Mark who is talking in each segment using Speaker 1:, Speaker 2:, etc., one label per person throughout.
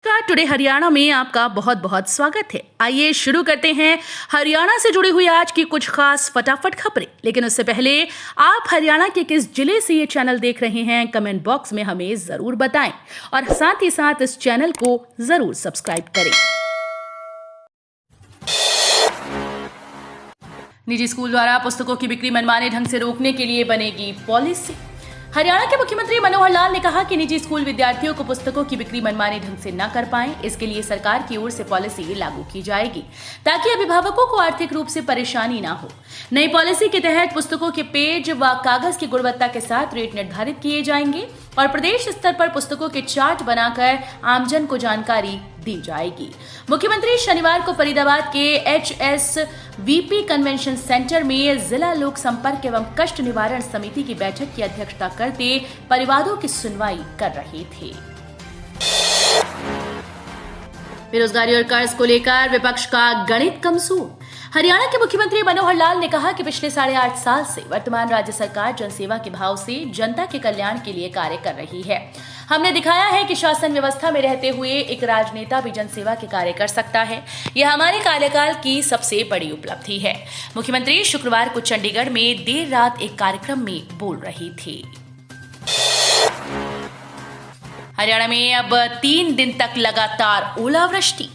Speaker 1: Today Haryana में आपका बहुत बहुत स्वागत है। आइए शुरू करते हैं हरियाणा से जुड़ी हुई आज की कुछ खास फटाफट खबरें। लेकिन उससे पहले आप हरियाणा के किस जिले से ये चैनल देख रहे हैं कमेंट बॉक्स में हमें जरूर बताएं और साथ ही साथ इस चैनल को जरूर सब्सक्राइब करें। निजी स्कूल द्वारा पुस्तकों की बिक्री मनमाने ढंग से रोकने के लिए बनेगी पॉलिसी। हरियाणा के मुख्यमंत्री मनोहर लाल ने कहा कि निजी स्कूल विद्यार्थियों को पुस्तकों की बिक्री मनमाने ढंग से न कर पाएं, इसके लिए सरकार की ओर से पॉलिसी लागू की जाएगी ताकि अभिभावकों को आर्थिक रूप से परेशानी न हो। नई पॉलिसी के तहत पुस्तकों के पेज व कागज की गुणवत्ता के साथ रेट निर्धारित किए जाएंगे और प्रदेश स्तर पर पुस्तकों के चार्ट बनाकर आमजन को जानकारी दी जाएगी। मुख्यमंत्री शनिवार को फरीदाबाद के HSVP कन्वेंशन सेंटर में जिला लोक संपर्क एवं कष्ट निवारण समिति की बैठक की अध्यक्षता करते परिवादों की सुनवाई कर रहे थे। बेरोजगारी और कर्ज को लेकर विपक्ष का गणित कमजोर। हरियाणा के मुख्यमंत्री मनोहर लाल ने कहा कि पिछले 8.5 साल से वर्तमान राज्य सरकार जनसेवा के भाव से जनता के कल्याण के लिए कार्य कर रही है। हमने दिखाया है कि शासन व्यवस्था में रहते हुए एक राजनेता भी जनसेवा के कार्य कर सकता है। यह हमारे कार्यकाल की सबसे बड़ी उपलब्धि है। मुख्यमंत्री शुक्रवार को चंडीगढ़ में देर रात एक कार्यक्रम में बोल रही थी। हरियाणा में अब 3 दिन तक लगातार ओलावृष्टि।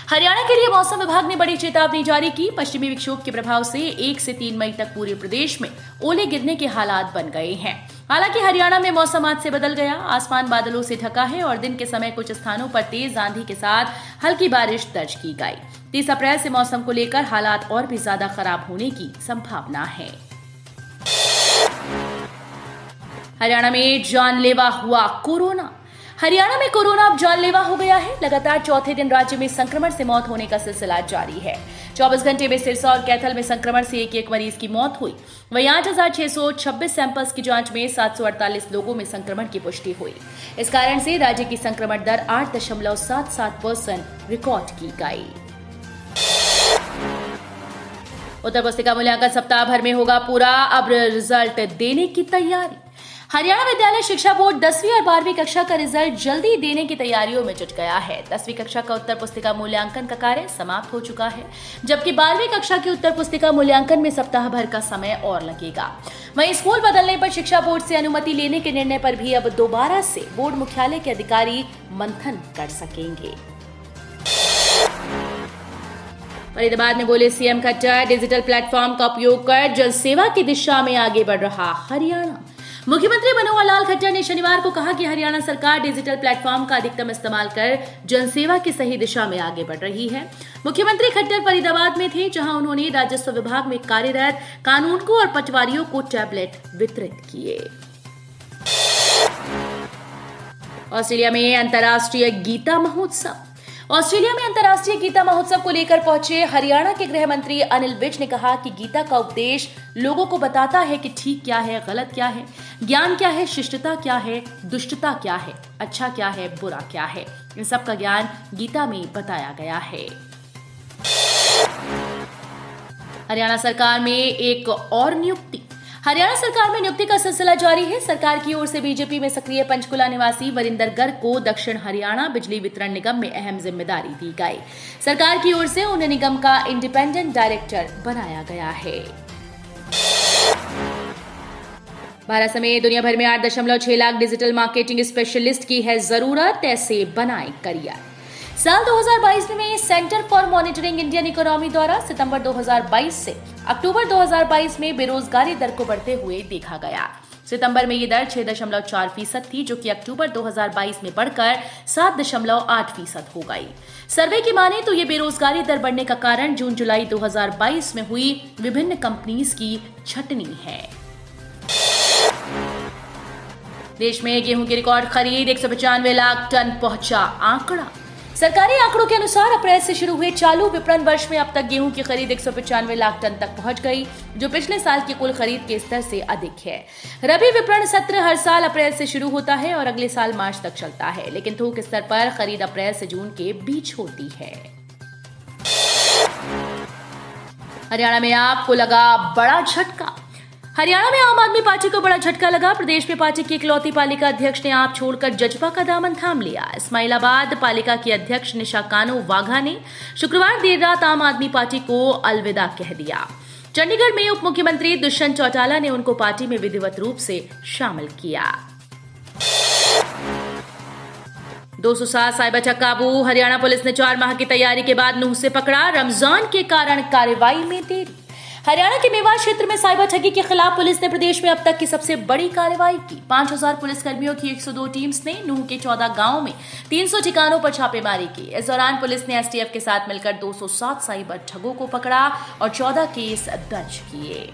Speaker 1: हरियाणा के लिए मौसम विभाग ने बड़ी चेतावनी जारी की। पश्चिमी विक्षोभ के प्रभाव से 1 से 3 मई तक पूरे प्रदेश में ओले गिरने के हालात बन गए हैं। हालांकि हरियाणा में मौसम आज से बदल गया। आसमान बादलों से ढका है और दिन के समय कुछ स्थानों पर तेज आंधी के साथ हल्की बारिश दर्ज की गई। 30 अप्रैल से मौसम को लेकर हालात और भी ज्यादा खराब होने की संभावना है। हरियाणा में जानलेवा हुआ कोरोना। हरियाणा में कोरोना अब जानलेवा हो गया है। लगातार चौथे दिन राज्य में संक्रमण से मौत होने का सिलसिला जारी है। 24 घंटे में सिरसा और कैथल में संक्रमण से एक मरीज की मौत हुई। वहीं 8,626 सैंपल्स की जांच में 748 लोगों में संक्रमण की पुष्टि हुई। इस कारण से राज्य की संक्रमण दर 8.77% रिकॉर्ड की गई। उत्तर पुस्तिका मूल्यांकन सप्ताह भर में होगा पूरा, अब रिजल्ट देने की तैयारी। हरियाणा विद्यालय शिक्षा बोर्ड 10वीं और 12वीं कक्षा का रिजल्ट जल्दी देने की तैयारियों में जुट गया है। 10वीं कक्षा का उत्तर पुस्तिका मूल्यांकन का कार्य समाप्त हो चुका है, जबकि 12वीं कक्षा की उत्तर पुस्तिका मूल्यांकन में सप्ताह भर का समय और लगेगा। वहीं स्कूल बदलने पर शिक्षा बोर्ड से अनुमति लेने के निर्णय पर भी अब दोबारा से बोर्ड मुख्यालय के अधिकारी मंथन कर सकेंगे। फरीदाबाद में बोले सीएम खट्टर, डिजिटल प्लेटफॉर्म का उपयोग कर जनसेवा की दिशा में आगे बढ़ रहा हरियाणा। मुख्यमंत्री मनोहर लाल खट्टर ने शनिवार को कहा कि हरियाणा सरकार डिजिटल प्लेटफॉर्म का अधिकतम इस्तेमाल कर जनसेवा की सही दिशा में आगे बढ़ रही है। मुख्यमंत्री खट्टर फरीदाबाद में थे, जहां उन्होंने राजस्व विभाग में कार्यरत कानूनगों और पटवारियों को टैबलेट वितरित किए। ऑस्ट्रेलिया में अंतर्राष्ट्रीय गीता महोत्सव। ऑस्ट्रेलिया में अंतर्राष्ट्रीय गीता महोत्सव को लेकर पहुंचे हरियाणा के गृह मंत्री अनिल विज ने कहा कि गीता का उपदेश लोगों को बताता है कि ठीक क्या है, गलत क्या है, ज्ञान क्या है, शिष्टता क्या है, दुष्टता क्या है, अच्छा क्या है, बुरा क्या है। इन सब का ज्ञान गीता में बताया गया है। हरियाणा सरकार में एक और नियुक्ति। हरियाणा सरकार में नियुक्ति का सिलसिला जारी है। सरकार की ओर से बीजेपी में सक्रिय पंचकुला निवासी वरिंदर गर्ग को दक्षिण हरियाणा बिजली वितरण निगम में अहम जिम्मेदारी दी गई। सरकार की ओर से उन्हें निगम का इंडिपेंडेंट डायरेक्टर बनाया गया है। भारत समेत दुनिया भर में 8.6 लाख डिजिटल मार्केटिंग स्पेशलिस्ट की है जरूरत, ऐसे बनाए करियर। साल 2022 में centre for monitoring Indian economy द्वारा सितंबर 2022 से अक्टूबर 2022 में बेरोजगारी दर को बढ़ते हुए देखा गया। सितंबर में ये दर 6.4% थी, जो कि अक्टूबर 2022 में बढ़कर 7.8% हो गई। सर्वे की माने तो ये बेरोजगारी दर बढ़ने का कारण जून जुलाई 2022 में हुई विभिन्न कंपनीज की छटनी है। देश में गेहूं की रिकॉर्ड खरीद 195 लाख टन पहुंचा आंकड़ा। सरकारी आंकड़ों के अनुसार अप्रैल से शुरू हुए चालू विपणन वर्ष में अब तक गेहूं की खरीद 195 लाख टन तक पहुंच गई, जो पिछले साल की कुल खरीद के स्तर से अधिक है। रबी विपणन सत्र हर साल अप्रैल से शुरू होता है और अगले साल मार्च तक चलता है, लेकिन थोक स्तर पर खरीद अप्रैल से जून के बीच होती है। हरियाणा में आपको लगा बड़ा झटका। हरियाणा में आम आदमी पार्टी को बड़ा झटका लगा। प्रदेश में पार्टी की इकलौती पालिका अध्यक्ष ने आप छोड़कर जजपा का दामन थाम लिया। इस्माइलाबाद पालिका की अध्यक्ष निशा कानू वाघा ने शुक्रवार देर रात आम आदमी पार्टी को अलविदा कह दिया। चंडीगढ़ में उप मुख्यमंत्री दुष्यंत चौटाला ने उनको पार्टी में विधिवत रूप से शामिल किया। 207 साइबर ठग काबू। हरियाणा पुलिस ने 4 माह की तैयारी के बाद नूंह से पकड़ा। रमजान के कारण कार्रवाई में देरी। हरियाणा के मेवात क्षेत्र में साइबर ठगी के खिलाफ पुलिस ने प्रदेश में अब तक की सबसे बड़ी कार्रवाई की। 5000 पुलिसकर्मियों की 102 टीम्स ने नूंह के 14 गांवों में 300 ठिकानों पर छापेमारी की। इस दौरान पुलिस ने एसटीएफ के साथ मिलकर 207 साइबर ठगों को पकड़ा और 14 केस दर्ज किए।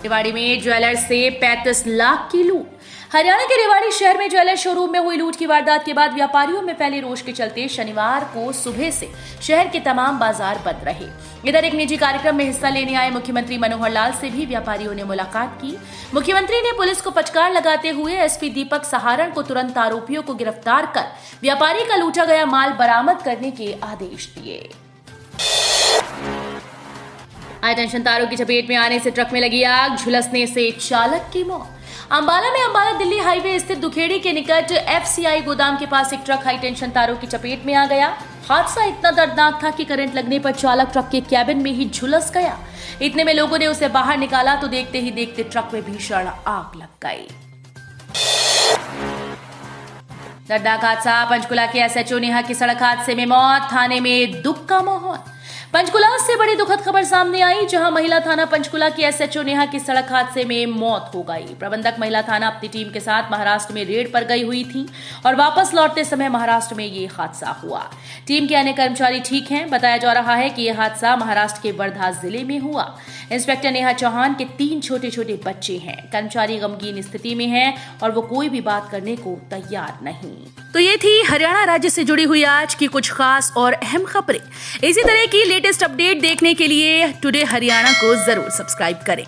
Speaker 1: रेवाड़ी में ज्वेलर्स से 35 लाख की लूट। हरियाणा के रेवाड़ी शहर में ज्वेलर शोरूम में हुई लूट की वारदात के बाद व्यापारियों में फैले रोष के चलते शनिवार को सुबह से शहर के तमाम बाजार बंद रहे। इधर एक निजी कार्यक्रम में हिस्सा लेने आए मुख्यमंत्री मनोहर लाल से भी व्यापारियों ने मुलाकात की। मुख्यमंत्री ने पुलिस को फटकार लगाते हुए एसपी दीपक सहारण को तुरंत आरोपियों को गिरफ्तार कर व्यापारी का लूटा गया माल बरामद करने के आदेश दिए। हाई टेंशन तारों की चपेट में आने से ट्रक में लगी आग, झुलसने से चालक की मौत। अंबाला में अंबाला दिल्ली हाईवे स्थित दुखेड़ी के निकट एफसीआई गोदाम के पास एक ट्रक हाई टेंशन तारों की चपेट में आ गया। हादसा इतना दर्दनाक था कि करंट लगने पर चालक ट्रक के कैबिन में ही झुलस गया। इतने में लोगों ने उसे बाहर निकाला तो देखते ही देखते ट्रक में भीषण आग लग गई। दर्दनाक हादसा। पंचकुला के एसएचओ नेहा की सड़क हादसे में मौत। थाने में दुख का माहौल। पंचकुला से बड़ी दुखद खबर सामने आई, जहां महिला थाना पंचकुला की एसएचओ नेहा की सड़क हादसे में मौत हो गई। प्रबंधक महिला थाना अपनी टीम के साथ महाराष्ट्र में रेड पर गई हुई थी और वापस लौटते समय महाराष्ट्र में ये हादसा हुआ। टीम के अन्य कर्मचारी ठीक हैं। बताया जा रहा है कि यह हादसा महाराष्ट्र के वर्धा जिले में हुआ। इंस्पेक्टर नेहा चौहान के 3 छोटे छोटे बच्चे हैं। कर्मचारी गमगीन स्थिति में हैं और वो कोई भी बात करने को तैयार नहीं। तो ये थी हरियाणा राज्य से जुड़ी हुई आज की कुछ खास और अहम खबरें। इसी तरह की लेटेस्ट अपडेट देखने के लिए टुडे हरियाणा को जरूर सब्सक्राइब करें।